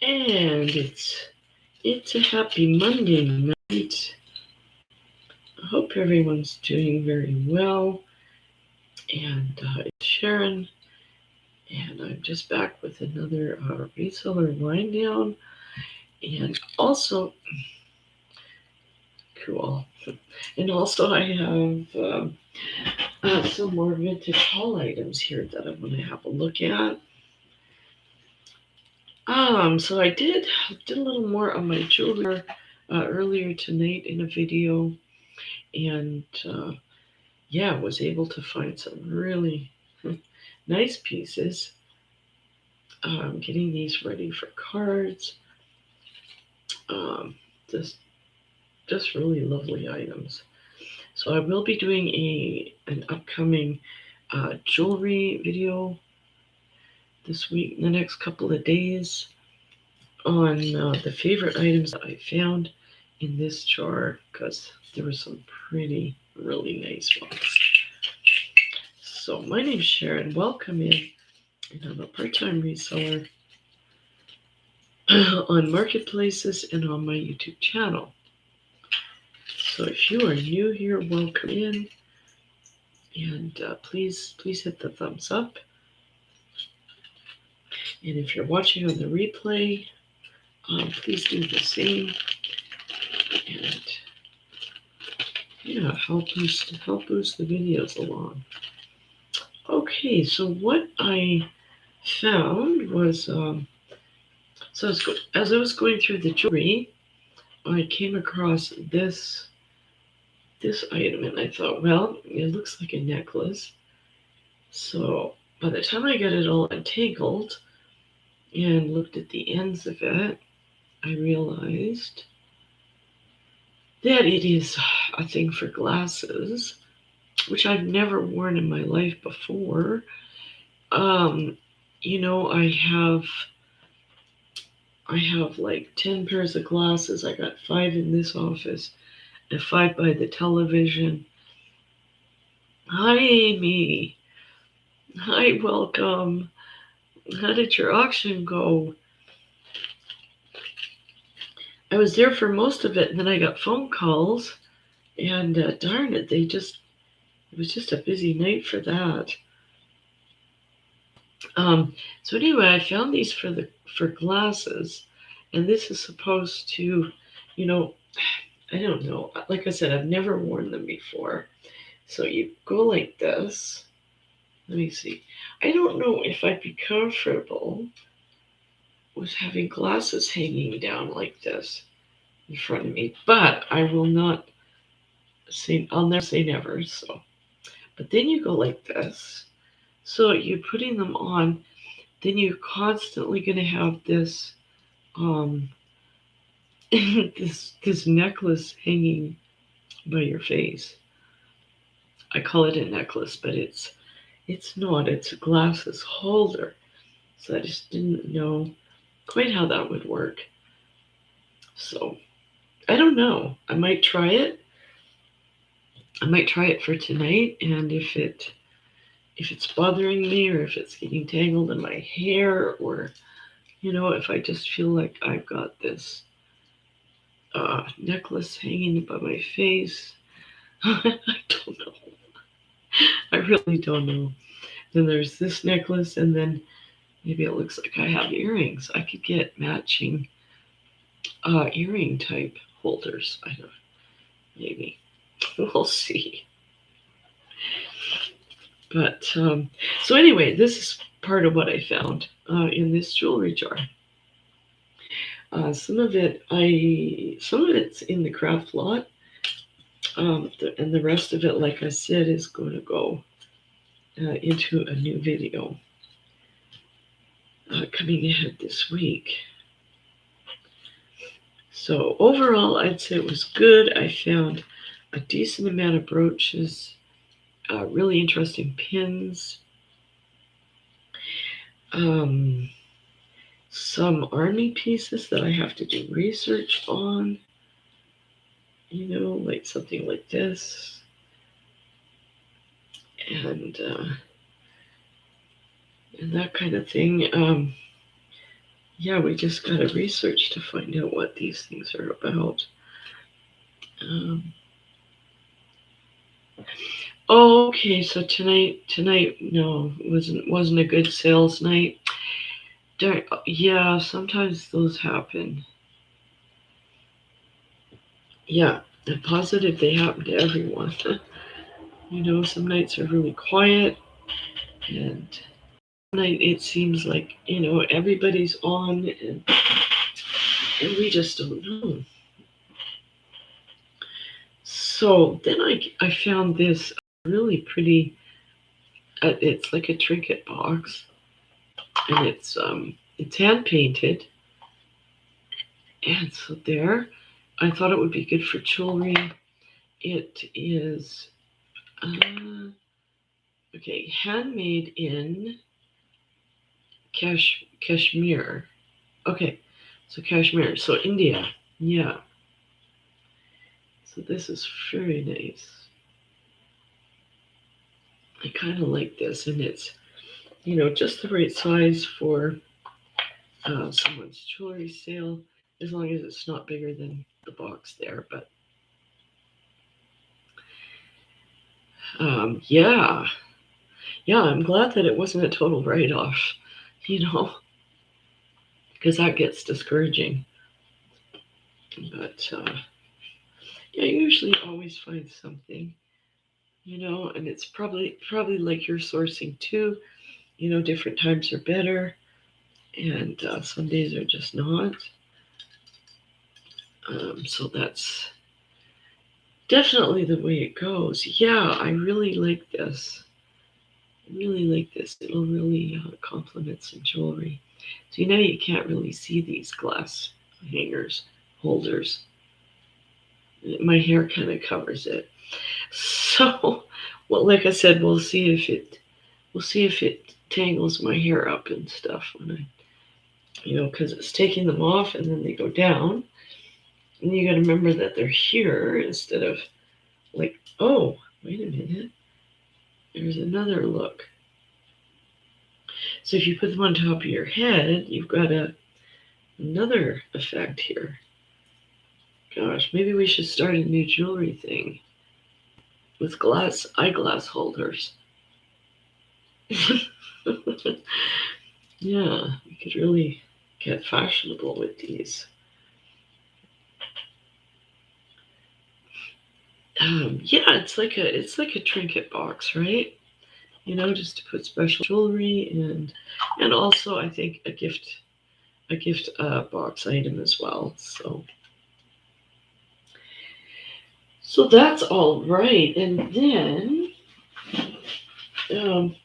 And it's a happy Monday night. I hope everyone's doing very well. And it's Sharon, and I'm just back with another reseller wind down. And also, cool. And also, I have some more vintage haul items here that I want to have a look at. So I did a little more on my jewelry earlier tonight in a video, and yeah, was able to find some really nice pieces. Getting these ready for cards. Um, just really lovely items. So I will be doing an upcoming jewelry video this week, in the next couple of days, on the favorite items that I found in this jar, because there were some really nice ones. So my name's Sharon. Welcome in. And I'm a part-time reseller on marketplaces and on my YouTube channel. So if you are new here, welcome in. And please hit the thumbs up. And if you're watching on the replay, please do the same. And yeah, help boost the videos along. Okay, so what I found was, so as I was going through the jewelry, I came across this item, and I thought, well, it looks like a necklace. So by the time I got it all untangled and looked at the ends of it, I realized that it is a thing for glasses, which I've never worn in my life before. You know, I have like 10 pairs of glasses. I got 5 in this office and 5 by the television. Hi, Amy. Hi, welcome. How did your auction go? I was there for most of it, and then I got phone calls, and darn it, it was just a busy night for that. So anyway, I found these for glasses, and this is supposed to, you know, I don't know. Like I said, I've never worn them before. So you go like this. Let me see. I don't know if I'd be comfortable with having glasses hanging down like this in front of me, but I will not say, I'll never say never. So, but then you go like this. So you're putting them on, then you're constantly going to have this this necklace hanging by your face. I call it a necklace, but it's not. It's a glasses holder. So I just didn't know quite how that would work. So I don't know. I might try it. I might try it for tonight, and if it's bothering me, or if it's getting tangled in my hair, or if I just feel like I've got this necklace hanging by my face, I don't know. I really don't know. Then there's this necklace, and then maybe it looks like I have earrings. I could get matching earring type holders. I don't know. Maybe. We'll see. But so anyway, this is part of what I found in this jewelry jar. Some of it's in the craft lot, and the rest of it, like I said, is going to go into a new video coming ahead this week. So overall, I'd say it was good. I found a decent amount of brooches, really interesting pins, some army pieces that I have to do research on, like something like this, and that kind of thing. yeah, we just got to research to find out what these things are about. Um, okay, so tonight, no, wasn't a good sales night. Yeah, sometimes those happen. Yeah, I'm positive they happen to everyone. Some nights are really quiet, and night it seems like everybody's on, and we just don't know. So then I found this really pretty. It's like a trinket box, and it's hand painted, and so there, I thought it would be good for jewelry. It is okay, handmade in Kashmir. Okay, so Kashmir, so India. Yeah. So this is very nice. I kind of like this, and it's just the right size for someone's jewelry sale, as long as it's not bigger than the box there. But yeah, I'm glad that it wasn't a total write-off, you know, because that gets discouraging. But yeah, I usually always find something, and it's probably like you're sourcing too. Different times are better, and some days are just not. So that's definitely the way it goes. Yeah, I really like this. I really like this. It'll really complement some jewelry. So you can't really see these glass hangers, holders. My hair kind of covers it. So, well, like I said, we'll see if it tangles my hair up and stuff when because it's taking them off and then they go down. And you got to remember that they're here instead of like, oh, wait a minute. There's another look. So if you put them on top of your head, you've got another effect here. Gosh, maybe we should start a new jewelry thing with eyeglass holders. Yeah, we could really get fashionable with these. Yeah, it's like a trinket box, right? Just to put special jewelry and also I think a gift box item as well. So that's all right. And then um,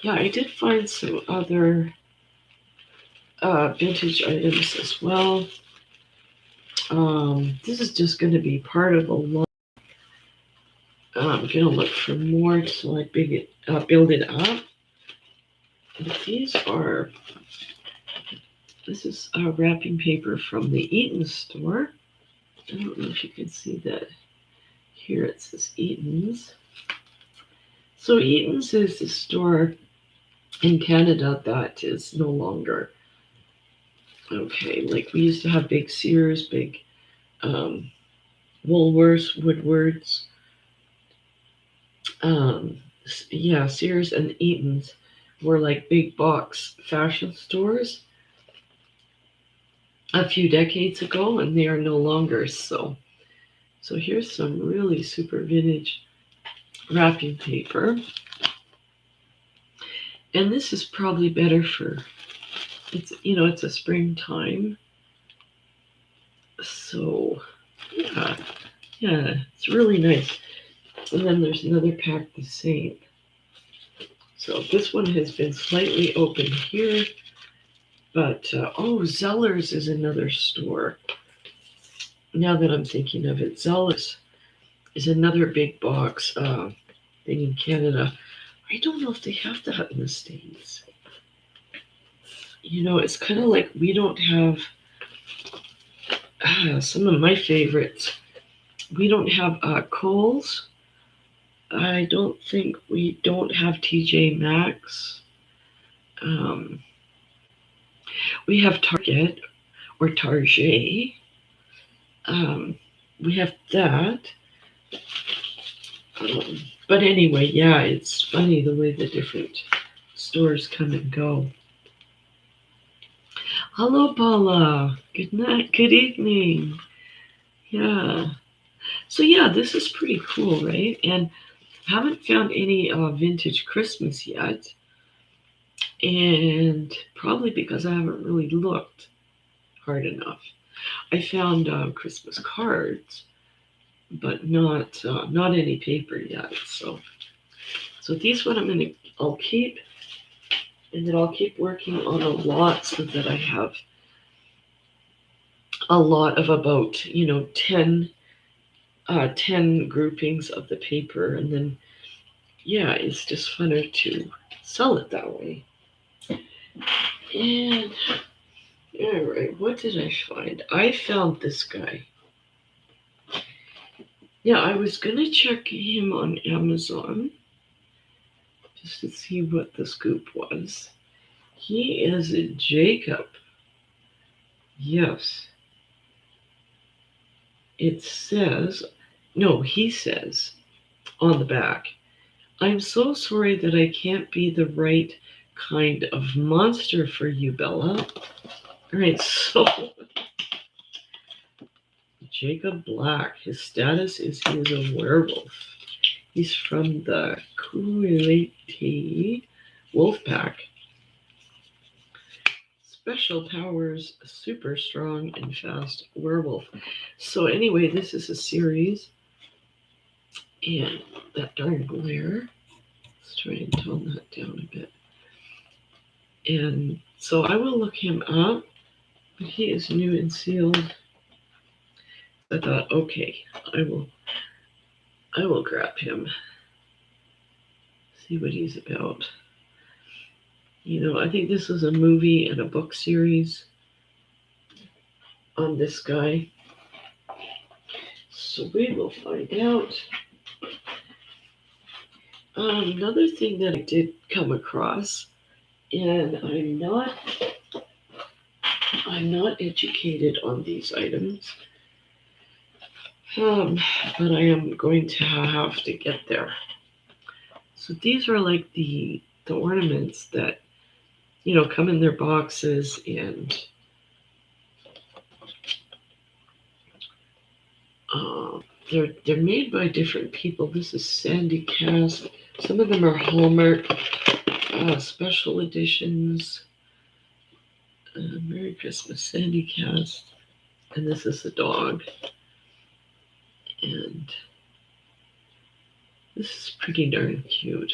yeah, I did find some other vintage items as well. This is just going to be part of a lot. I'm going to look for more so I build it up. But this is wrapping paper from the Eaton store. I don't know if you can see that. Here it says Eaton's. So Eaton's is the store in Canada that is no longer. Okay, like we used to have big Sears, big um, Woolworths, Woodwards. Yeah, Sears and Eaton's were like big box fashion stores a few decades ago, and they are no longer. So here's some really super vintage wrapping paper. And this is probably better for it's a springtime. So yeah, it's really nice. And then there's another pack the same. So this one has been slightly open here, but Zellers is another store. Now that I'm thinking of it, Zellers is another big box thing in Canada. I don't know if they have that in the States. It's kind of like we don't have some of my favorites. We don't have Kohl's. I don't think we don't have TJ Maxx. Um, We have Target or Target. We have that. But anyway, yeah, it's funny the way the different stores come and go. Hello, Paula. Good night. Good evening. Yeah. So yeah, this is pretty cool, right? And haven't found any vintage Christmas yet, and probably because I haven't really looked hard enough. I found Christmas cards, but not any paper yet. So these one I'll keep, and then I'll keep working on a lot so that I have a lot of about 10 groupings of the paper, and then yeah, it's just funner to sell it that way. And all right, what did I find? I found this guy. Yeah, I was gonna check him on Amazon just to see what the scoop was. He is a Jacob. Yes. It says, no, he says on the back, I'm so sorry that I can't be the right kind of monster for you, Bella. All right, so Jacob Black, his status is he is a werewolf. He's from the Kuiliti wolf pack. Special powers, super strong and fast werewolf. So anyway, this is a series, and that darn glare. Let's try and tone that down a bit. And so I will look him up, but he is new and sealed. I thought, okay, I will grab him, see what he's about. I think this is a movie and a book series on this guy. So we will find out. Another thing that I did come across, and I'm not educated on these items, but I am going to have to get there. So these are like the ornaments that come in their boxes, and they're made by different people. This is Sandy Cast. Some of them are Hallmark special editions. Merry Christmas, Sandy Cast. And this is a dog. And this is pretty darn cute.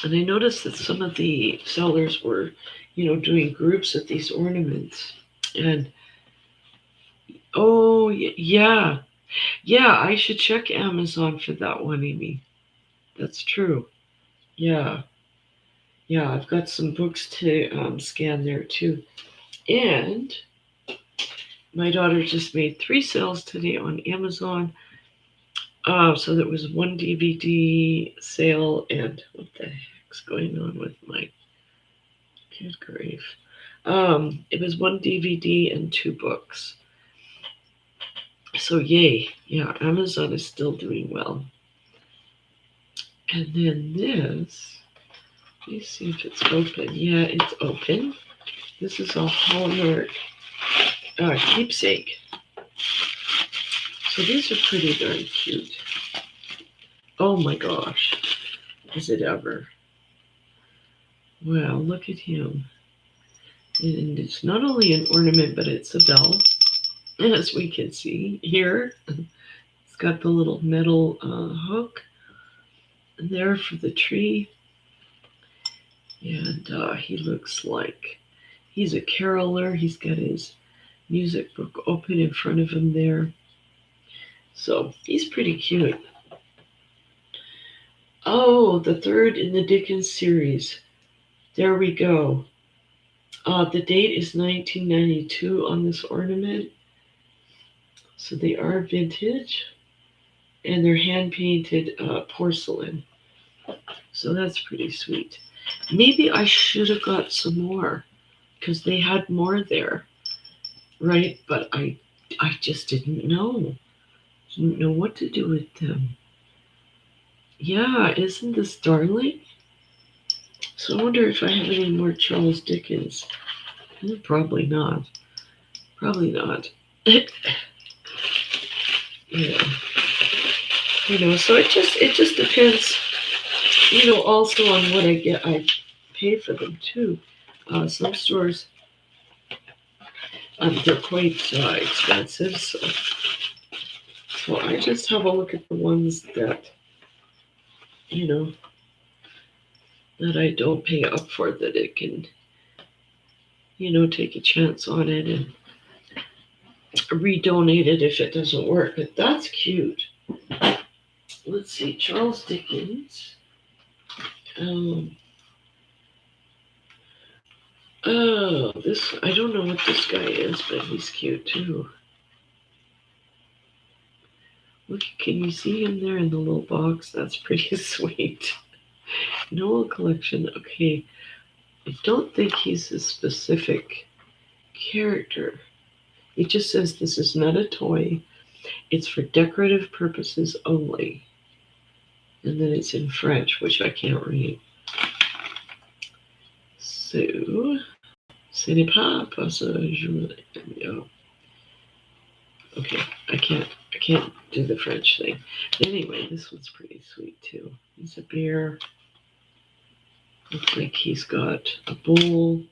And I noticed that some of the sellers were, doing groups of these ornaments. And oh, yeah. Yeah, I should check Amazon for that one, Amy. That's true. Yeah. Yeah, I've got some books to scan there too. And my daughter just made 3 sales today on Amazon. So there was one DVD sale, and what the heck's going on with my good grief? It was 1 DVD and 2 books. So yay, yeah, Amazon is still doing well. And then this, let me see if it's open. Yeah, it's open. This is a Hallmark Keepsake. So these are pretty darn cute. Oh my gosh, is it ever? Wow, look at him. And it's not only an ornament, but it's a bell, as we can see here. It's got the little metal hook there for the tree. And he looks like he's a caroler. He's got his music book open in front of him there. So he's pretty cute. Oh, the third in the Dickens series. There we go. The date is 1992 on this ornament. So they are vintage, and they're hand-painted porcelain. So that's pretty sweet. Maybe I should have got some more because they had more there, right? But I just didn't know. Didn't know what to do with them. Yeah, isn't this darling? So I wonder if I have any more Charles Dickens. Probably not. Probably not. Yeah. So it just depends, also on what I get. I pay for them too. Some stores, they're quite expensive, so I just have a look at the ones that you know that I don't pay up for, that it can take a chance on it and redonate it if it doesn't work. But that's cute. Let's see, Charles Dickens. Um, oh, this, I don't know what this guy is, but he's cute too. Look, can you see him there in the little box? That's pretty sweet. Noel collection. Okay, I don't think he's a specific character. It just says this is not a toy. It's for decorative purposes only. And then it's in French, which I can't read. So, ce n'est pas parce que je... Okay, I can't do the French thing. Anyway, this one's pretty sweet too. He's a bear. Looks like he's got a bowl.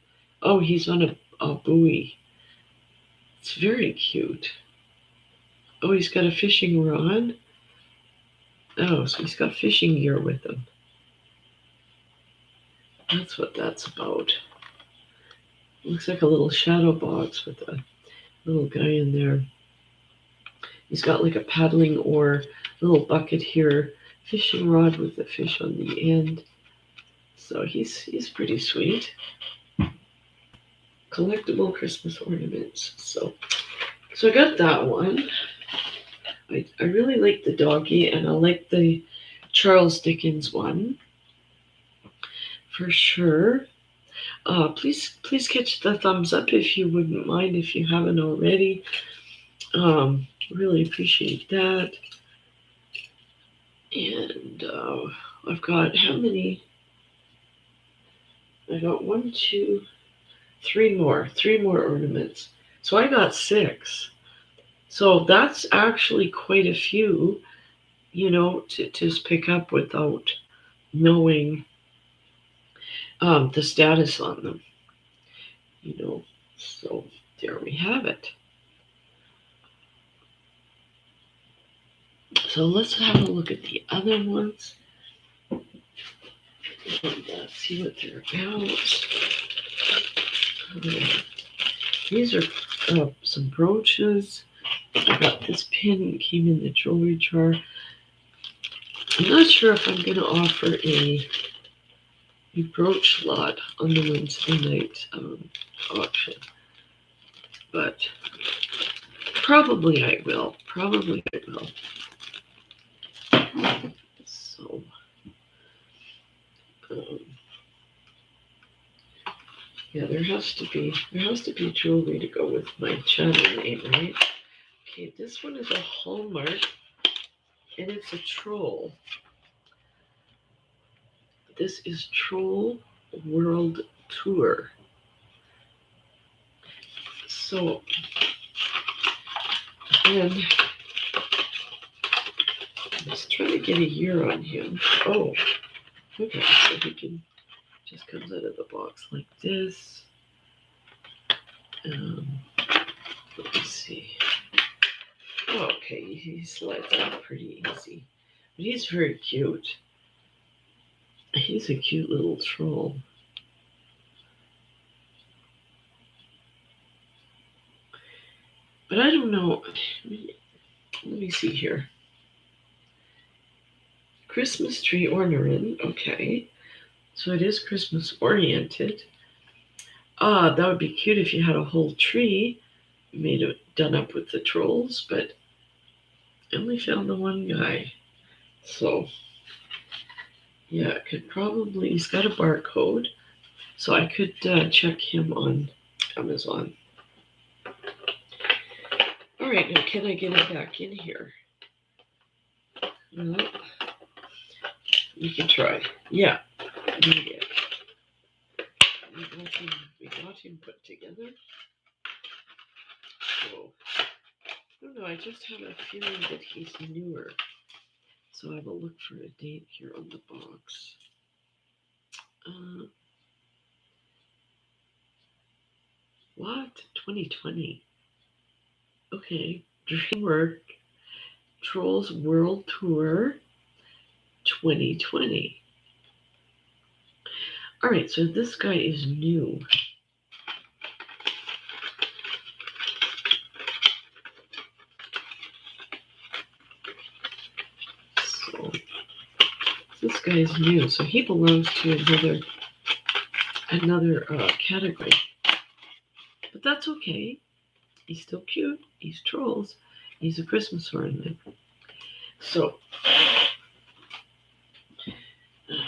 Oh, he's on a buoy. It's very cute. Oh, he's got a fishing rod. Oh, so he's got fishing gear with him. That's what that's about. Looks like a little shadow box with a little guy in there. He's got like a paddling oar, little bucket here, fishing rod with the fish on the end. So he's pretty sweet. Collectible Christmas ornaments. So I got that one. I really like the doggy, and I like the Charles Dickens one for sure. Please catch the thumbs up if you wouldn't mind, if you haven't already. Really appreciate that. And I've got how many? I got 1, 2, 3 more. 3 more ornaments. So I got 6. So that's actually quite a few, to pick up without knowing the status on them. So there we have it. So let's have a look at the other ones and see what they're about. These are some brooches. I got this pin, came in the jewelry jar. I'm not sure if I'm going to offer a brooch lot on the Wednesday night auction, but probably I will. So, yeah, there has to be jewelry to go with my channel name, right? Okay, this one is a Hallmark, and it's a troll. This is Troll World Tour. So, and let's try to get a year on him. Oh, okay, so he just comes out of the box like this. Let me see. Oh, okay, he slides out pretty easy. But he's very cute. He's a cute little troll. But I don't know. Let me see here. Christmas tree ornament. Okay. So it is Christmas oriented. That would be cute if you had a whole tree done up with the trolls, but I only found the one guy. So, Yeah, could probably, he's got a barcode, so I could check him on Amazon. All right, now can I get it back in here? Well, we can try. Yeah, we got him put together. So, I don't know, I just have a feeling that he's newer. So I will look for a date here on the box. What? 2020. Okay. DreamWorks Trolls World Tour 2020. All right, so this guy is new. So this guy is new, so he belongs to another category. But that's okay. He's still cute. He's trolls. He's a Christmas ornament. So all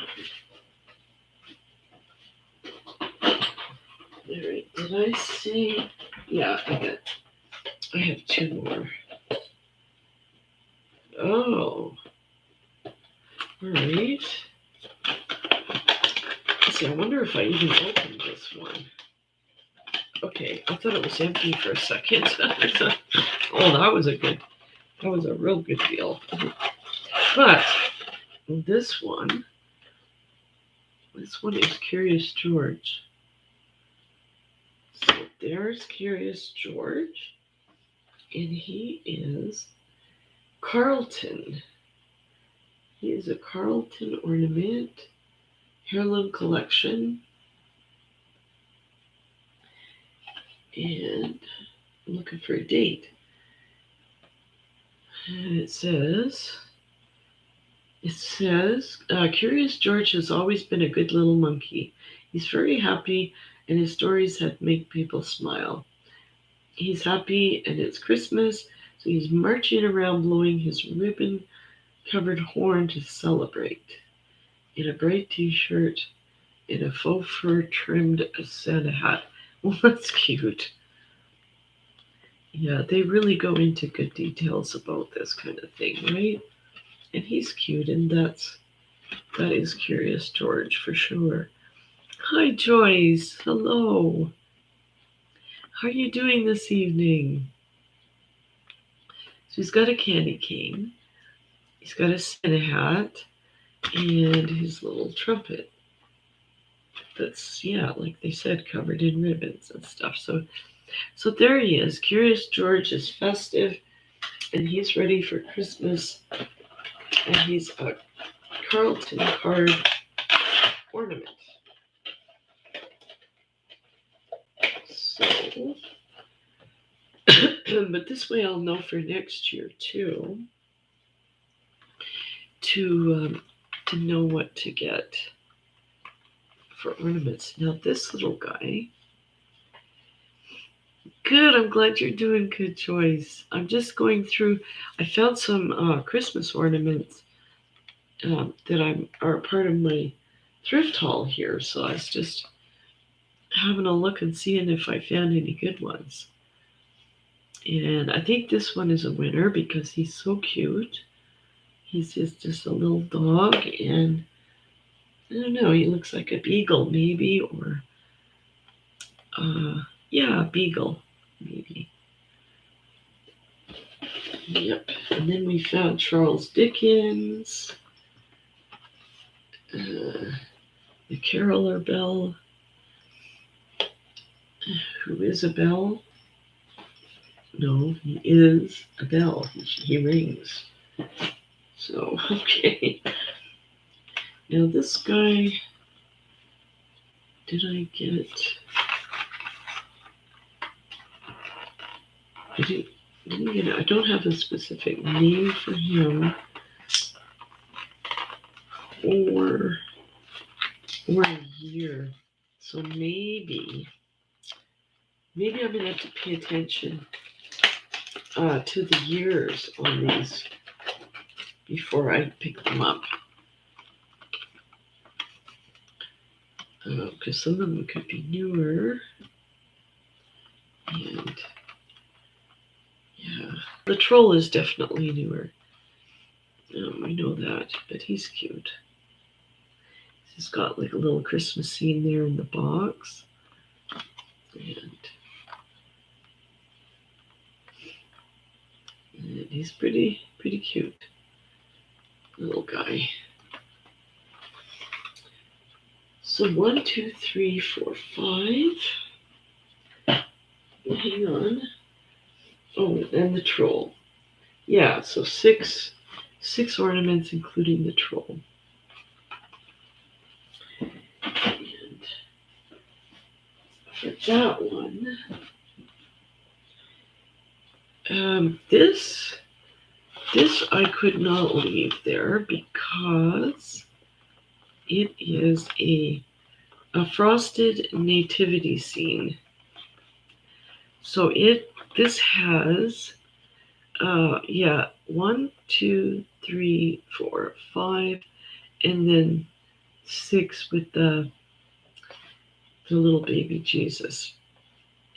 right, did I say? Yeah, I have two more. Oh, all right. Let's see, I wonder if I even opened this one. Okay, I thought it was empty for a second. Oh, that was a real good deal. But this one is Curious George. So there's Curious George, and he is Carlton. He is a Carlton ornament, heirloom collection, and I'm looking for a date. And it says, Curious George has always been a good little monkey. He's very happy, and his stories have made people smile. He's happy, and it's Christmas, so he's marching around blowing his ribbon-covered horn to celebrate. In a bright t-shirt and a faux fur-trimmed Santa hat. Well, that's cute. Yeah, they really go into good details about this kind of thing, right? And he's cute, and that is Curious George for sure. Hi, Joyce. Hello. How are you doing this evening? So he's got a candy cane. He's got a Santa hat and his little trumpet. That's, yeah, like they said, covered in ribbons and stuff. So there he is. Curious George is festive, and he's ready for Christmas. And he's a Carlton card ornament. So, but this way I'll know for next year too, to know what to get for ornaments. Now this little guy. Good, I'm glad you're doing good, Joyce. I'm just going through. I found some Christmas ornaments that are part of my thrift haul here, so I was just having a look and seeing if I found any good ones. And I think this one is a winner because he's so cute. He's just a little dog, and I don't know, he looks like a beagle maybe, or yeah, a beagle maybe. Yep. And then we found Charles Dickens, the caroler bell. Who is a bell? No, he is a bell. He rings. So, okay. Now this guy, did I get? I don't have a specific name for him or a year. So maybe I'm gonna have to pay attention to the years on these before I pick them up. because some of them could be newer. And yeah, the troll is definitely newer. We know that, but he's cute. He's got like a little Christmas scene there in the box. And he's pretty cute. Little guy. So 1, 2, 3, 4, 5. Hang on. Oh, and the troll. Yeah, so six ornaments, including the troll. And for that one, this I could not leave there because it is a frosted nativity scene. So this has 1, 2, 3, 4, 5, and then 6 with the little baby Jesus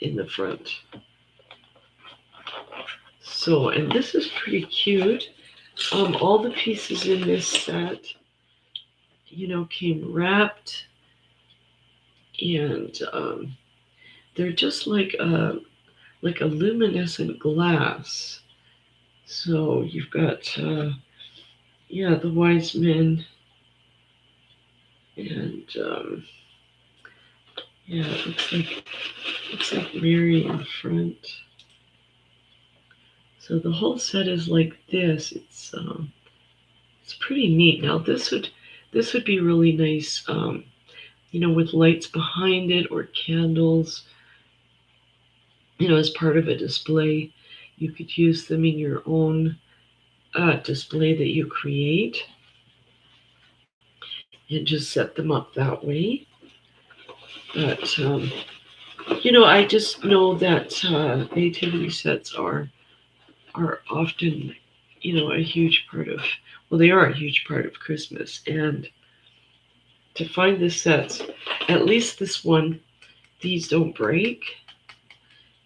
in the front. So, and this is pretty cute. All the pieces in this set, came wrapped, and they're just like a luminescent glass. So you've got the wise men, and it looks like Mary in front. So the whole set is like this. It's pretty neat. Now this would be really nice, with lights behind it or candles. As part of a display, you could use them in your own display that you create, and just set them up that way. But I just know that nativity sets are often, a huge part of, they are a huge part of Christmas. And to find the sets, at least this one, these don't break.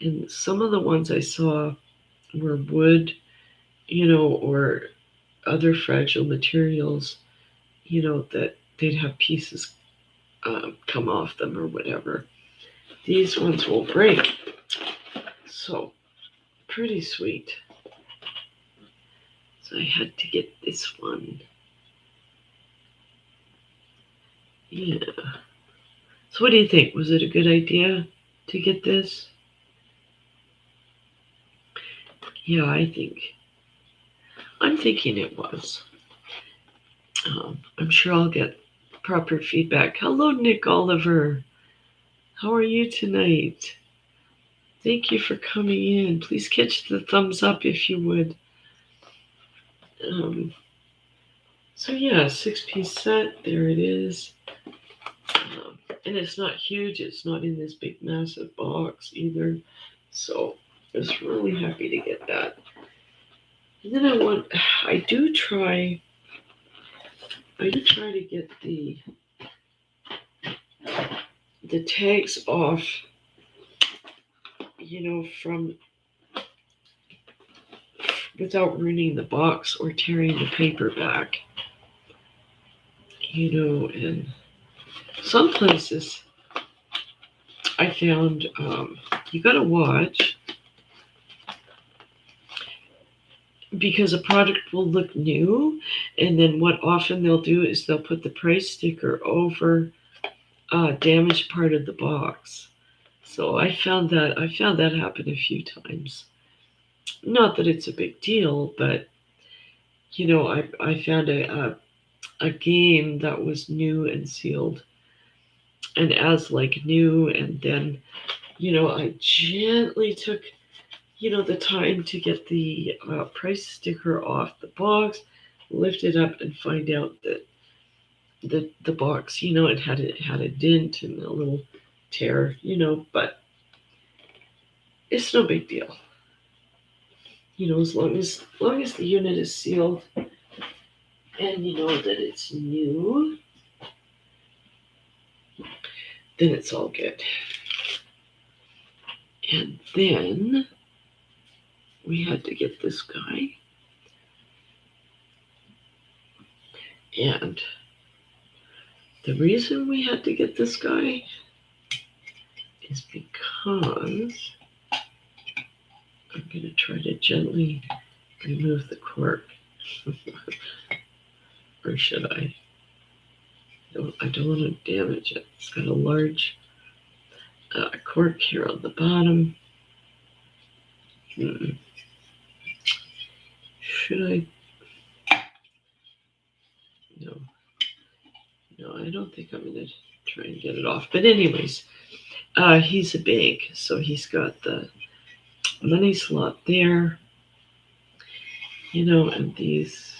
And some of the ones I saw were wood, or other fragile materials, that they'd have pieces come off them or whatever. These ones will break. So, pretty sweet. So I had to get this one. Yeah. So what do you think? Was it a good idea to get this? Yeah, I'm thinking it was. I'm sure I'll get proper feedback. Hello, Nick Oliver. How are you tonight? Thank you for coming in. Please catch the thumbs up if you would. So yeah, 6-piece set. There it is. And it's not huge. It's not in this big, massive box either. So I was really happy to get that. And then I do try to get the tags off, from without ruining the box or tearing the paper back. And some places I found you gotta watch, because a product will look new, and then what often they'll do is they'll put the price sticker over a damaged part of the box. So I found that happen a few times. Not that it's a big deal, but I found a game that was new and sealed and as like new, and then I gently took the time to get the price sticker off the box, lift it up, and find out that the box, it had a dent and a little tear, but it's no big deal. As long as the unit is sealed and you know that it's new. then it's all good. And then we had to get this guy. And the reason we had to get this guy is because I'm going to try to gently remove the cork. Or should I? I don't want to damage it. It's got a large cork here on the bottom. Should I? No, I don't think I'm going to try and get it off. But anyways, he's a bank, so he's got the money slot there. And these,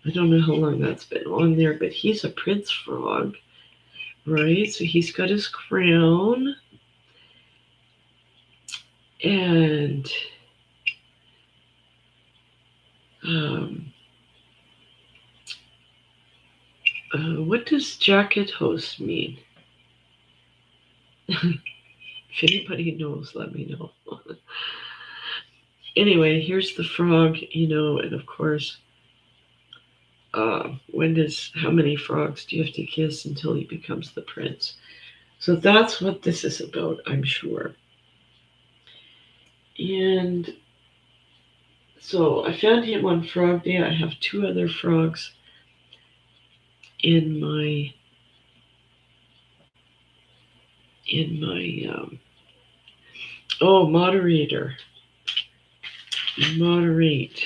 I don't know how long that's been on there, but he's a prince frog, right? So he's got his crown. And what does jacket host mean? If anybody knows, let me know. Anyway, here's the frog, and of course, how many frogs do you have to kiss until he becomes the prince? So that's what this is about, I'm sure. And so I found him on Frog Day. I have 2 other frogs in my moderator. Moderate.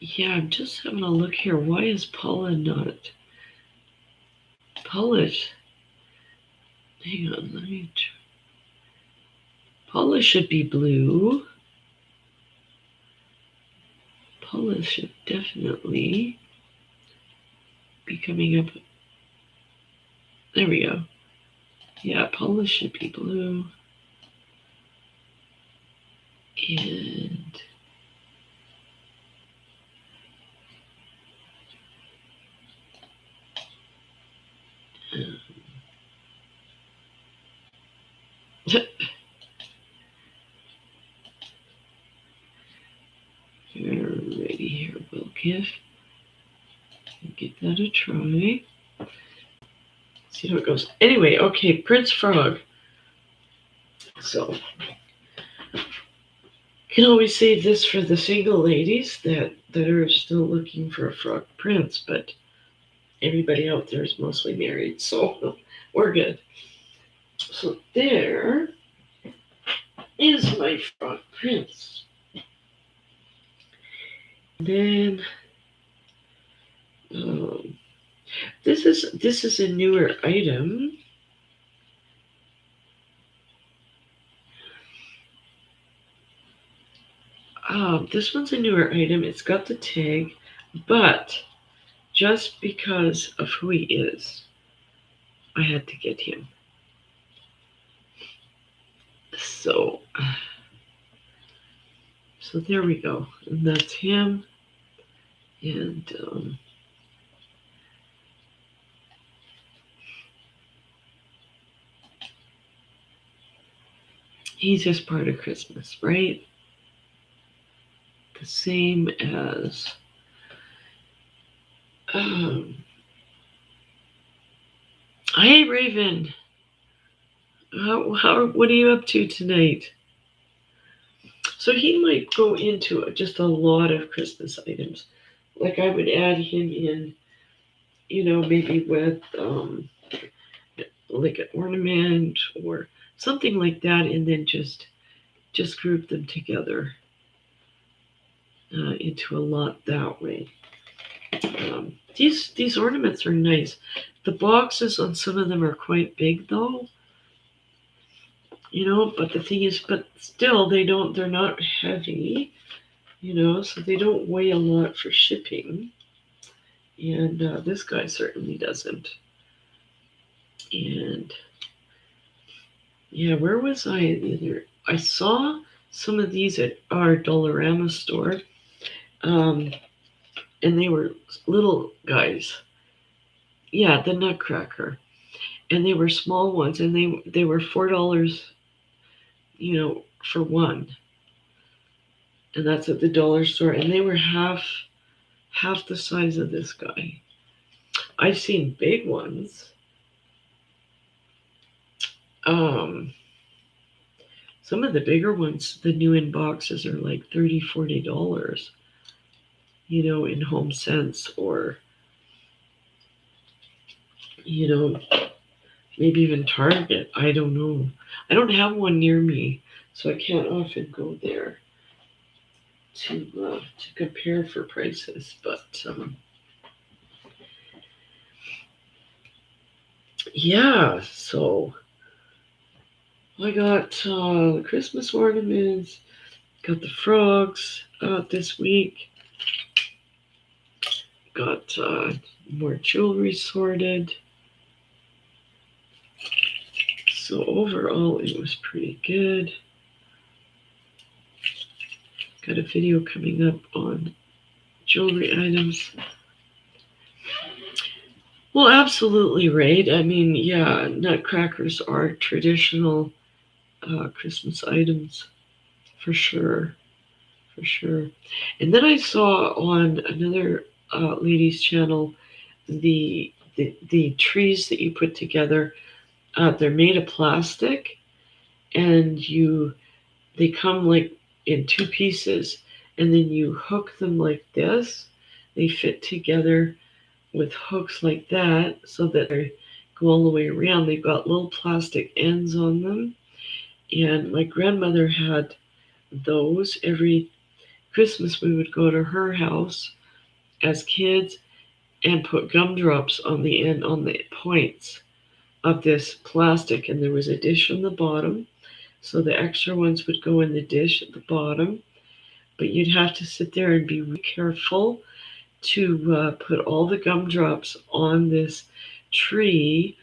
Yeah, I'm just having a look here. Why is Paula not? Paula, hang on, let me try. Paula should be blue. Paula should definitely be coming up. There we go. Yeah, Paula should be blue. And alrighty, here we'll give that a try. See how it goes. Anyway, okay, Prince Frog. So you can always save this for the single ladies that are still looking for a frog prince, but everybody out there is mostly married, so we're good. So there is my frog prince. Then this is a newer item. This one's a newer item. It's got the tag, but just because of who he is, I had to get him. So there we go. And that's him. And he's just part of Christmas, right? The same as hey Raven, what are you up to tonight? So he might go into just a lot of Christmas items. Like I would add him in, maybe with like an ornament or something like that, and then just group them together into a lot that way. These ornaments are nice. The boxes on some of them are quite big though. But the thing is, but still they're not heavy, so they don't weigh a lot for shipping. And this guy certainly doesn't. And yeah, where was I? I saw some of these at our Dollarama store. And they were little guys. Yeah, the Nutcracker, and they were small ones, and they were $4, for one, and that's at the dollar store, and they were half the size of this guy. I've seen big ones. Um, some of the bigger ones, the new in boxes are like $30, $40, in Home Sense or, you know, maybe even Target. I don't know. I don't have one near me, so I can't often go there to compare for prices. But yeah, so I got the Christmas ornaments, got the frogs this week, got more jewelry sorted. So overall, it was pretty good. Got a video coming up on jewelry items. Well, absolutely right. I mean, yeah, nutcrackers are traditional Christmas items for sure, for sure. And then I saw on another lady's channel the trees that you put together. They're made of plastic, and they come like in two pieces, and then you hook them like this. They fit together with hooks like that so that they go all the way around. They've got little plastic ends on them. And my grandmother had those. Every Christmas we would go to her house as kids and put gumdrops on the end, on the points of this plastic. And there was a dish on the bottom. So the extra ones would go in the dish at the bottom. But you'd have to sit there and be really careful to put all the gumdrops on this tree,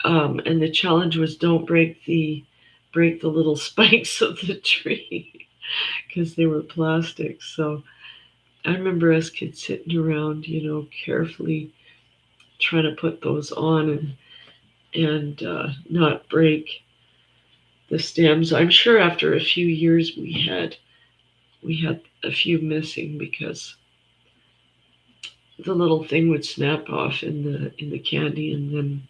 and the challenge was don't break the little spikes of the tree because they were plastic. So I remember us kids sitting around, carefully trying to put those on and not break the stems. I'm sure after a few years we had a few missing because the little thing would snap off in the candy, and then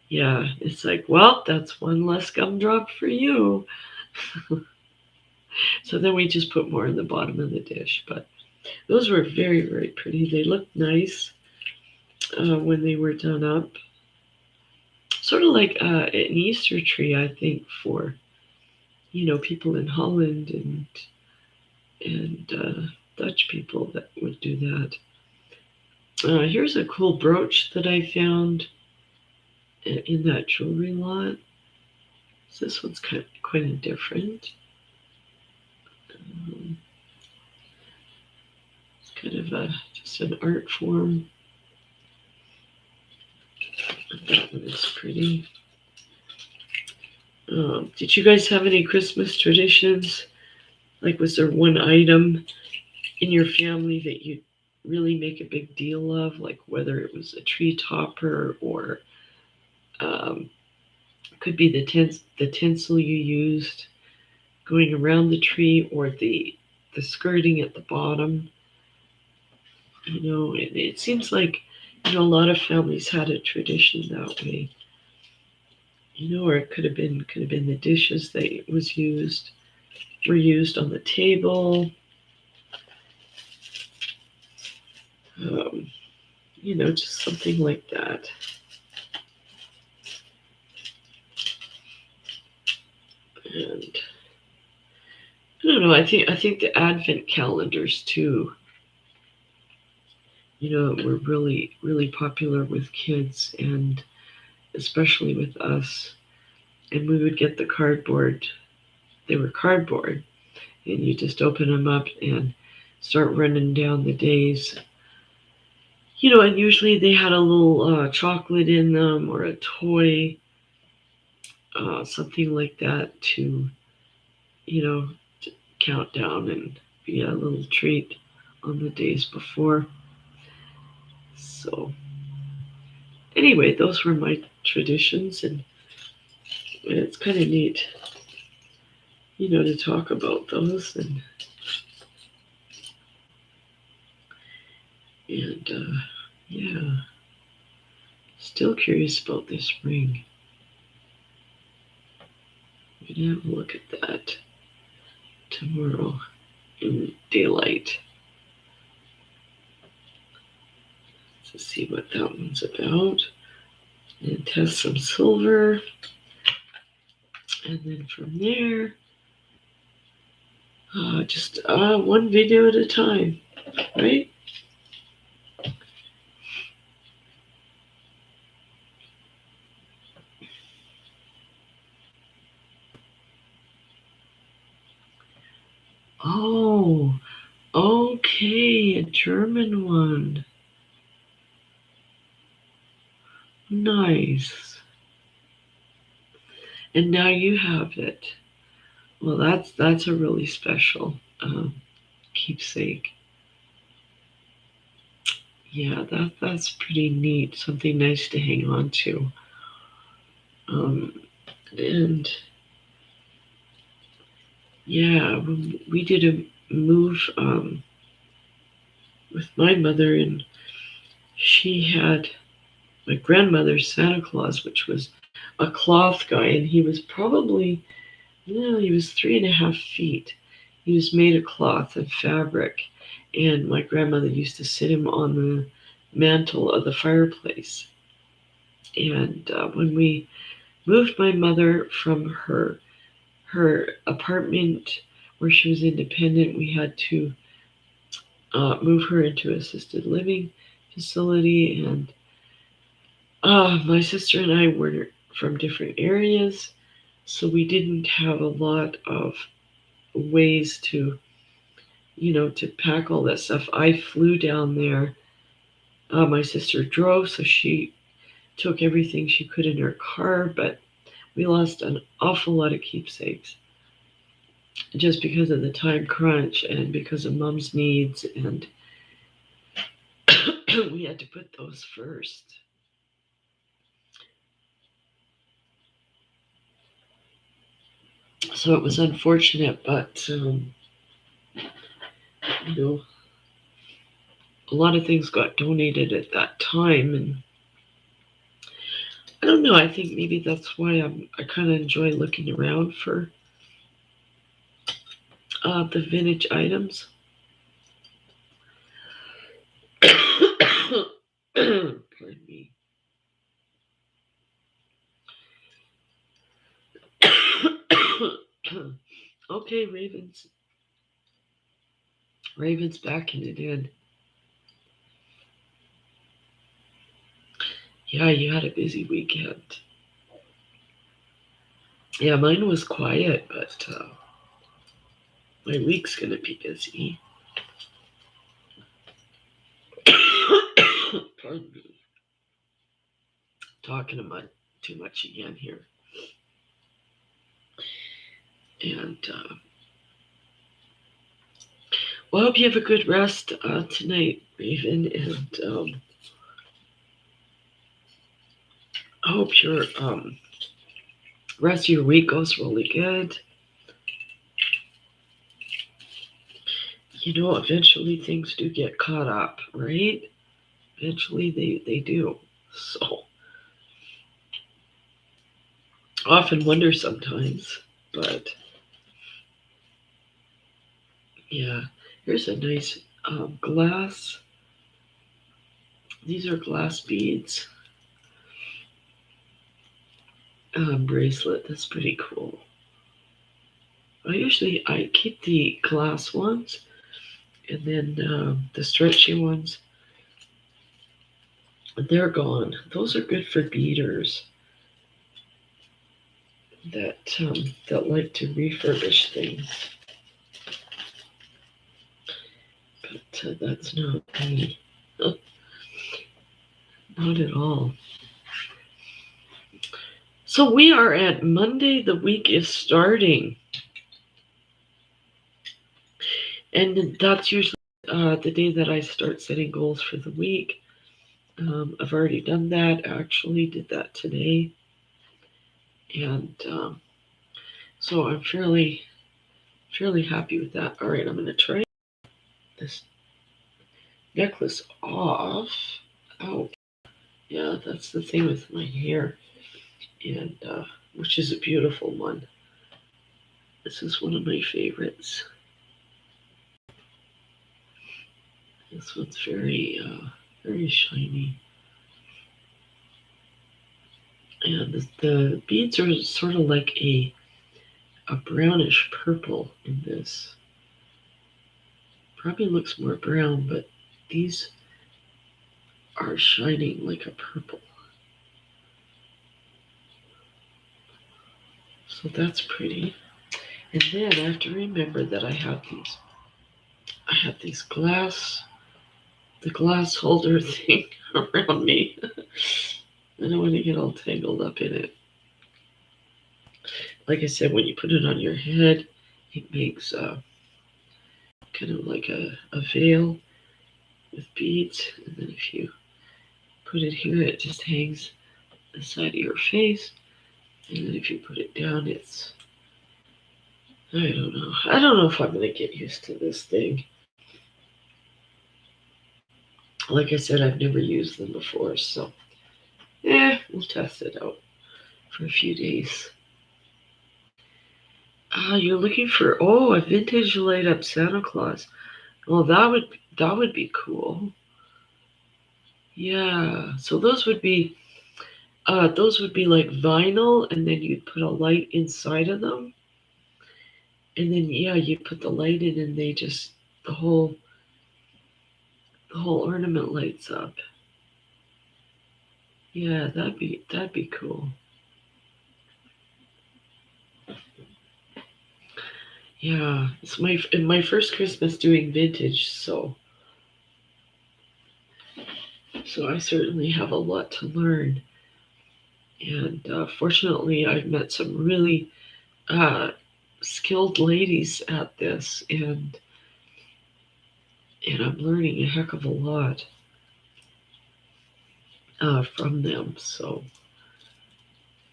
yeah, it's like, well, that's one less gumdrop for you. So then we just put more in the bottom of the dish. But those were very, very pretty. They looked nice when they were done up. Sort of like an Easter tree, I think, for people in Holland and Dutch people that would do that. Here's a cool brooch that I found in that jewelry lot. So this one's quite different. It's kind of just an art form. That one is pretty. Did you guys have any Christmas traditions? Like, was there one item in your family that you really make a big deal of? Like, whether it was a tree topper or could be the tinsel you used going around the tree, or the skirting at the bottom. It seems like a lot of families had a tradition that way. Or it could have been the dishes that were used on the table. Just something like that. And I don't know. I think the Advent calendars too. Were really really popular with kids, and especially with us. And we would get the cardboard. They were cardboard, and you just open them up and start running down the days. And usually they had a little chocolate in them or a toy, something like that to count down and be a little treat on the days before. So Anyway, those were my traditions, and it's kind of neat, to talk about those. And yeah, still curious about this ring. I'm gonna have a look at that tomorrow in daylight to see what that one's about. And test some silver, and then from there, just one video at a time, right? Oh, okay, a German one. Nice. And now you have it. Well, that's a really special keepsake. Yeah, that's pretty neat. Something nice to hang on to. And yeah, when we did a move with my mother, and she had my grandmother's Santa Claus, which was a cloth guy, and he was probably, he was 3.5 feet. He was made of cloth and fabric, and my grandmother used to sit him on the mantle of the fireplace. And when we moved my mother from her apartment where she was independent, we had to move her into assisted living facility, and my sister and I were from different areas, so we didn't have a lot of ways to, to pack all that stuff. I flew down there. My sister drove, so she took everything she could in her car, but we lost an awful lot of keepsakes just because of the time crunch and because of Mom's needs, and we had to put those first. So it was unfortunate, but a lot of things got donated at that time, and I don't know. I think maybe that's why I kind of enjoy looking around for the vintage items. Pardon me. Okay, Ravens. Ravens backing it in. Yeah, you had a busy weekend. Yeah, mine was quiet, but my week's gonna be busy. Pardon me. Talking about too much again here. And well, I hope you have a good rest tonight, Raven, and I hope your rest of your week goes really good. Eventually things do get caught up, right? Eventually they do. So often wonder sometimes, but yeah, here's a nice glass. These are glass beads. Bracelet. That's pretty cool. I keep the glass ones, and then the stretchy ones, they're gone. Those are good for beaders that like to refurbish things. But that's not me. Not at all. So we are at Monday. The week is starting. And that's usually the day that I start setting goals for the week. I've already done that. Actually, did that today, and so I'm fairly happy with that. All right, I'm going to try this necklace off. Oh, yeah, that's the thing with my hair, and which is a beautiful one. This is one of my favorites. This one's very shiny, and the beads are sort of like a brownish purple in this. Probably looks more brown, but these are shining like a purple. So that's pretty. And then I have to remember that I have these the glass holder thing around me. I don't want to get all tangled up in it. Like I said, when you put it on your head, it makes kind of like a veil with beads. And then if you put it here, it just hangs the side of your face. And then if you put it down, I don't know. I don't know if I'm going to get used to this thing. Like I said, I've never used them before, so we'll test it out for a few days. You're looking for a vintage light up Santa Claus. Well, that would be cool. Yeah, so those would be like vinyl, and then you'd put a light inside of them, and then you put the light in, and they just the whole ornament lights up. Yeah, that'd be cool. Yeah, it's my first Christmas doing vintage, so I certainly have a lot to learn. And fortunately, I've met some really skilled ladies at this, and I'm learning a heck of a lot from them. So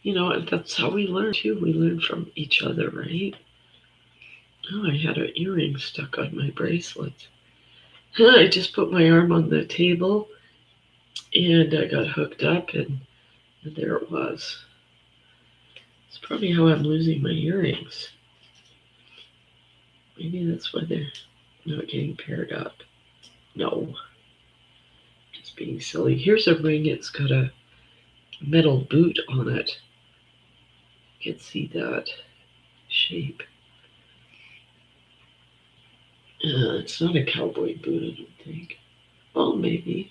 that's how we learn too. We learn from each other, right? Oh, I had an earring stuck on my bracelet. I just put my arm on the table, and I got hooked up, and there it was. It's probably how I'm losing my earrings. Maybe that's why they're not getting paired up. No, just being silly. Here's a ring. It's got a metal boot on it. You can see that shape. It's not a cowboy boot, I don't think. Well, maybe.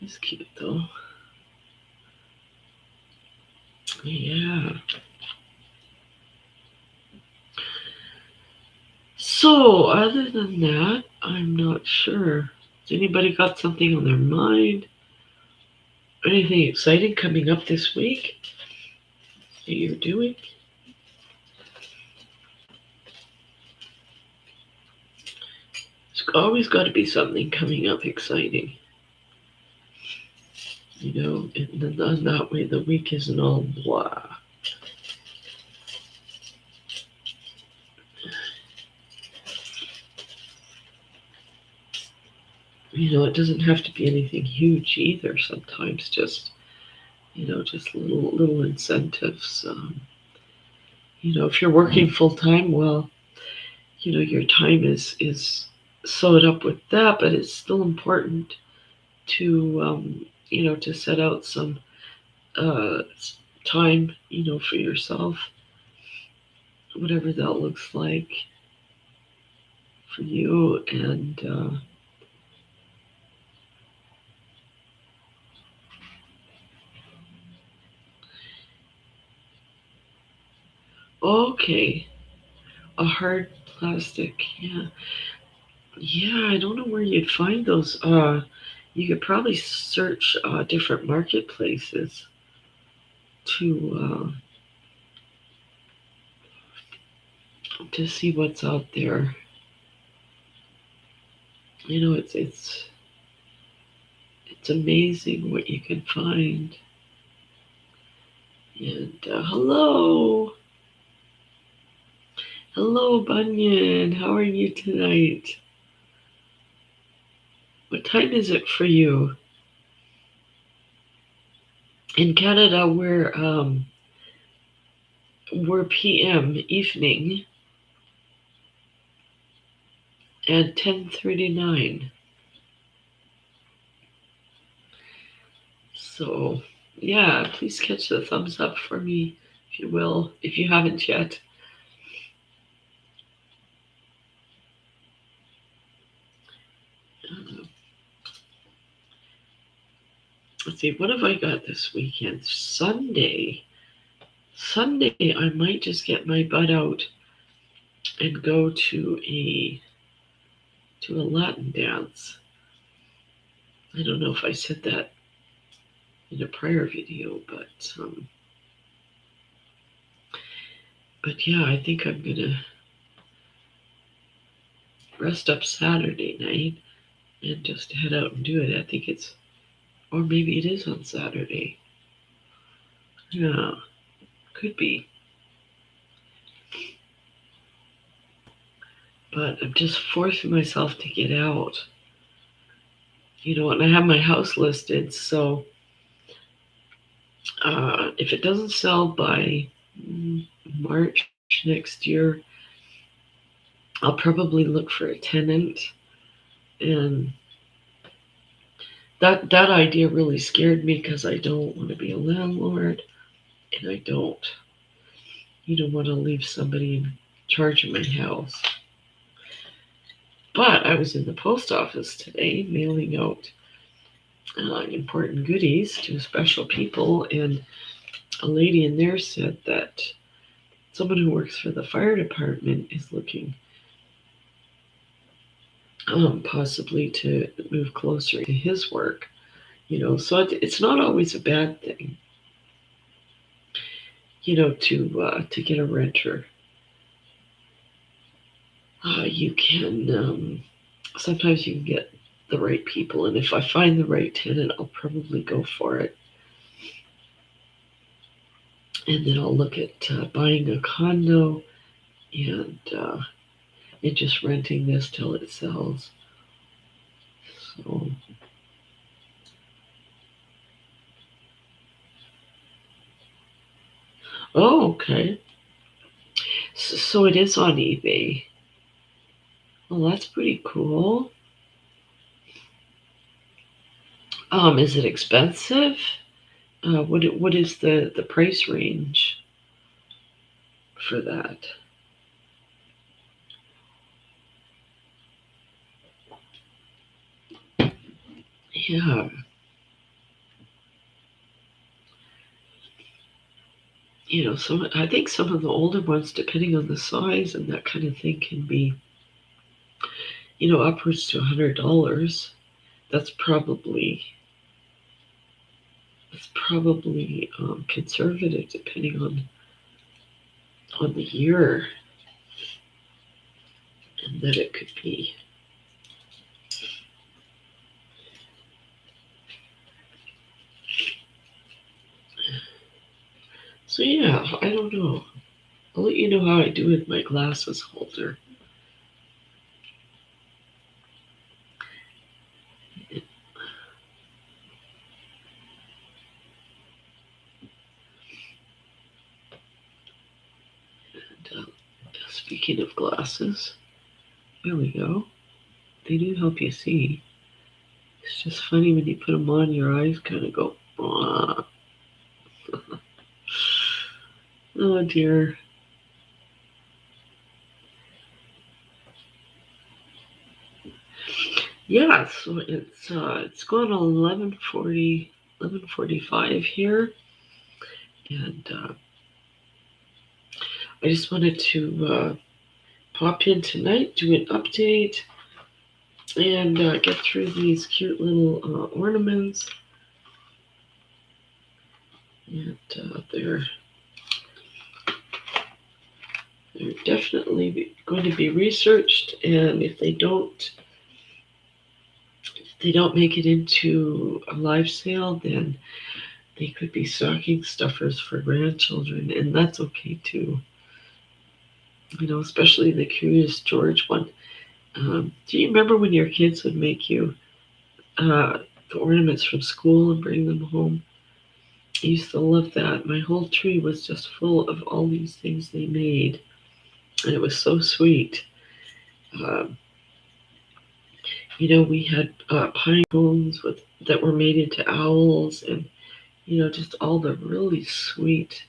It's cute though. Yeah. So, other than that, I'm not sure. Has anybody got something on their mind? Anything exciting coming up this week that you're doing? There's always got to be something coming up exciting. And then that way the week isn't all blah. It doesn't have to be anything huge either. Sometimes just little incentives. If you're working full time, well, your time is sewed up with that, but it's still important to to set out some uh, time, for yourself, whatever that looks like for you. And okay, a hard plastic, yeah. Yeah, I don't know where you'd find those. You could probably search different marketplaces to see what's out there. It's It's amazing what you can find. And hello. Hello, Bunyan. How are you tonight? What time is it for you? In Canada, we're PM, evening, at 10:39. So, yeah, please catch the thumbs up for me, if you will, if you haven't yet. Let's see, what have I got this weekend? Sunday, I might just get my butt out and go to a Latin dance. I don't know if I said that in a prior video, but yeah, I think I'm gonna rest up Saturday night and just head out and do it. I think it's, or maybe it is on Saturday. Yeah, could be. But I'm just forcing myself to get out. And I have my house listed, so if it doesn't sell by March next year, I'll probably look for a tenant. And that idea really scared me because I don't want to be a landlord, and I don't want to leave somebody in charge of my house. But I was in the post office today mailing out important goodies to special people, and a lady in there said that someone who works for the fire department is looking possibly to move closer to his work. So it's not always a bad thing, to get a renter. You can sometimes you can get the right people, and if I find the right tenant, I'll probably go for it. And then I'll look at buying a condo and just renting this till it sells. So, oh, okay. So it is on eBay. Well, that's pretty cool. Is it expensive? What is the price range for that? Yeah. I think some of the older ones, depending on the size and that kind of thing, can be, upwards to $100. That's probably conservative, depending on the year, and that it could be. So yeah, I don't know. I'll let you know how I do with my glasses holder. And speaking of glasses, there we go. They do help you see. It's just funny when you put them on, your eyes kind of go, "Ah." Oh dear. Yeah, so it's going on 11:45 here, and I just wanted to pop in tonight, do an update, and get through these cute little ornaments. And they're definitely going to be researched, and if they don't they don't make it into a live sale, then they could be stocking stuffers for grandchildren, and that's okay too. Especially the Curious George one. Do you remember when your kids would make you the ornaments from school and bring them home? I used to love that. My whole tree was just full of all these things they made, and it was so sweet. Um, we had pine cones that were made into owls, and just all the really sweet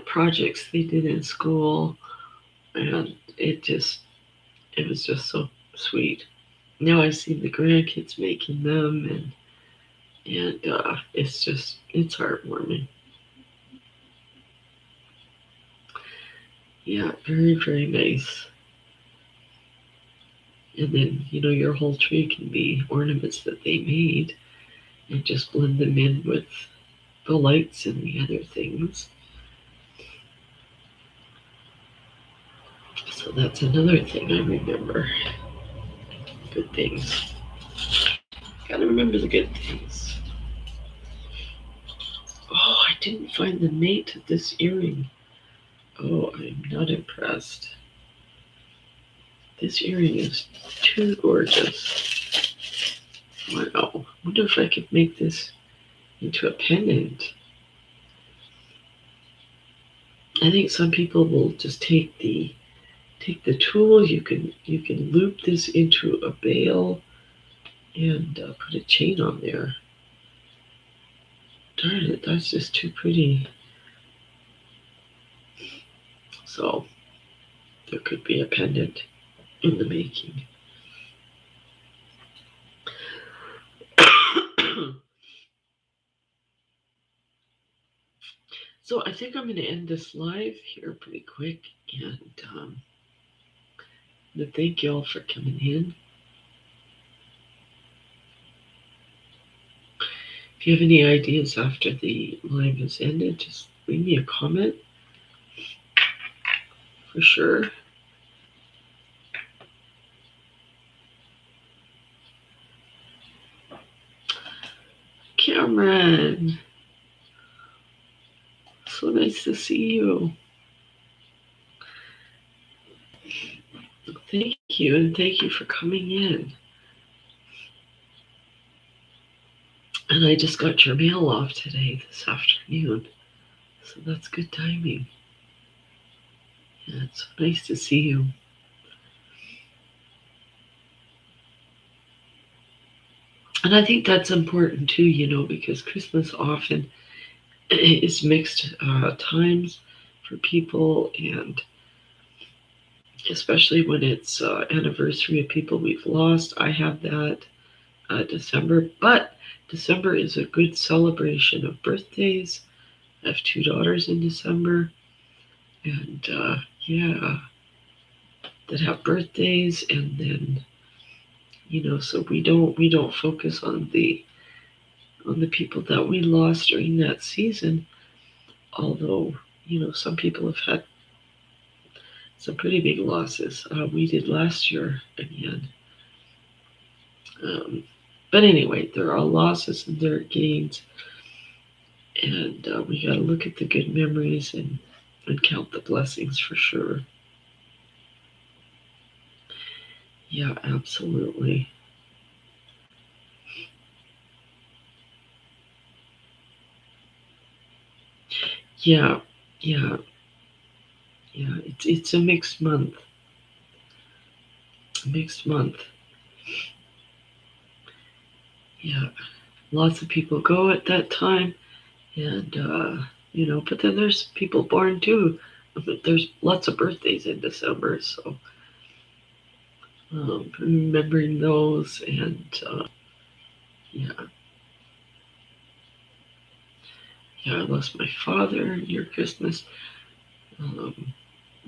projects they did in school, and it was just so sweet. Now I see the grandkids making them, and it's heartwarming. Yeah, very, very nice. And then, your whole tree can be ornaments that they made and just blend them in with the lights and the other things. So that's another thing I remember. Good things. Gotta remember the good things. Oh, I didn't find the mate of this earring. Oh, I'm not impressed. This earring is too gorgeous. Wow. I wonder if I could make this into a pendant. I think some people will just take the tool. You can loop this into a bail and put a chain on there. Darn it, that's just too pretty. So there could be a pendant in the making. So I think I'm going to end this live here pretty quick, and thank you all for coming in. If you have any ideas after the live has ended, just leave me a comment for sure. Cameron, so nice to see you. Thank you, and thank you for coming in. And I just got your mail off today, this afternoon, so that's good timing. Yeah, it's so nice to see you. And I think that's important too, because Christmas often is mixed times for people, and especially when it's anniversary of people we've lost. I have that December, but December is a good celebration of birthdays. I have 2 daughters in December, and yeah, that have birthdays, and then so we don't focus on the people that we lost during that season. Although some people have had some pretty big losses. We did last year again. But anyway, there are losses and there are gains, and we got to look at the good memories and count the blessings for sure. Yeah, absolutely. Yeah, yeah, yeah. It's a mixed month. Mixed month. Yeah, lots of people go at that time, and but then there's people born too. There's lots of birthdays in December, so remembering those, and yeah, I lost my father near Christmas, but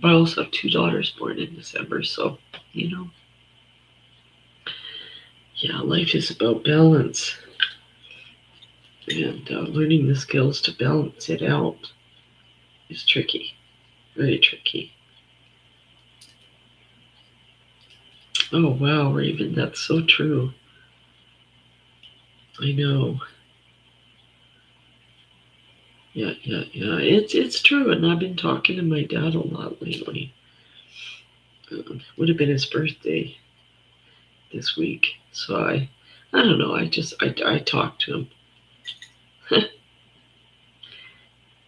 I also have 2 daughters born in December, so yeah, life is about balance, and learning the skills to balance it out is tricky, very tricky. Oh wow, Raven, that's so true. I know. Yeah. It's true, and I've been talking to my dad a lot lately. Would have been his birthday this week, so I don't know. I talked to him.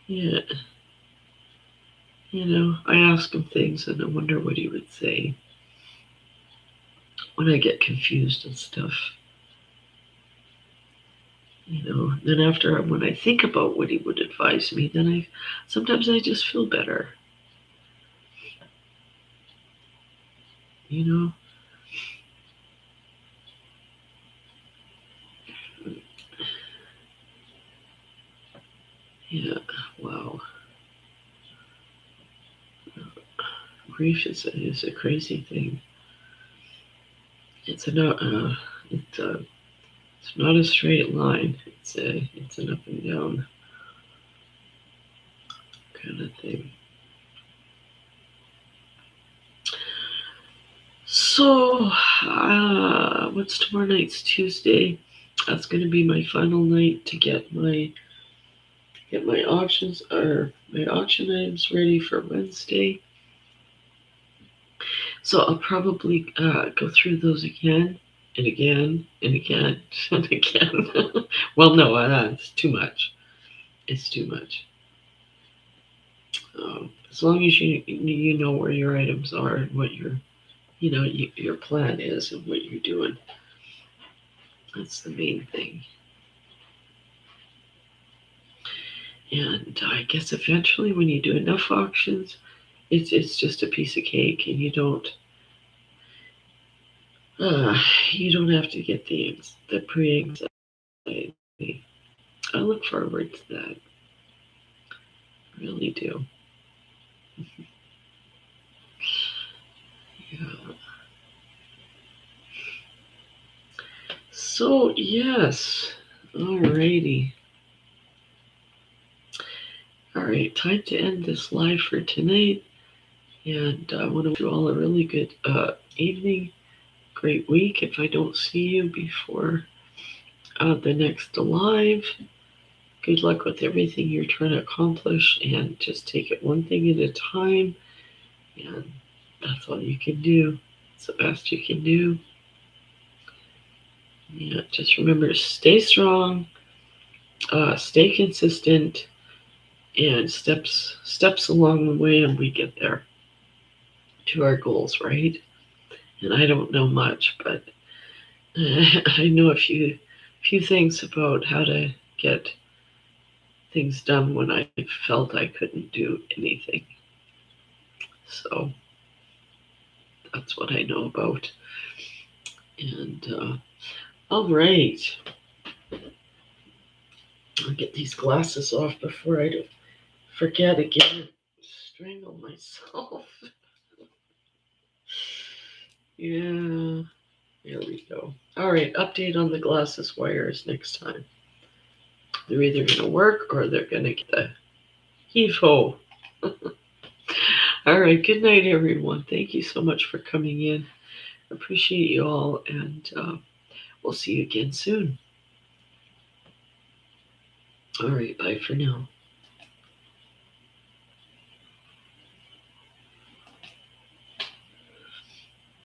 Yeah, I ask him things, and I wonder what he would say when I get confused and stuff. Then after when I think about what he would advise me, then I sometimes I just feel better. You know. Yeah. Wow. Grief is a crazy thing. It's a not it's not a straight line. It's an up and down kind of thing. So, what's tomorrow night's Tuesday? That's going to be my final night to get my auctions or my auction items ready for Wednesday. So I'll probably go through those again and again and again and again. Well, no, it's too much. It's too much. As long as you know where your items are and what your plan is and what you're doing, that's the main thing. And I guess eventually, when you do enough auctions, it's just a piece of cake, and you don't have to get the pre-anxiety. I look forward to that. Really do. Yeah. So yes, alrighty. All right, time to end this live for tonight. And I want to wish you all a really good evening, great week. If I don't see you before the next live, good luck with everything you're trying to accomplish, and just take it one thing at a time. And that's all you can do. It's the best you can do. Yeah, just remember, stay strong, stay consistent, and steps along the way, and we get there to our goals, right? And I don't know much, but I know a few things about how to get things done when I felt I couldn't do anything. So that's what I know about. And all right, I'll get these glasses off before I forget again. Strangle myself. Yeah, there we go. All right, update on the glasses wires next time. They're either going to work or they're going to get the heave ho. All right, good night, everyone. Thank you so much for coming in. Appreciate you all, and we'll see you again soon. All right, bye for now.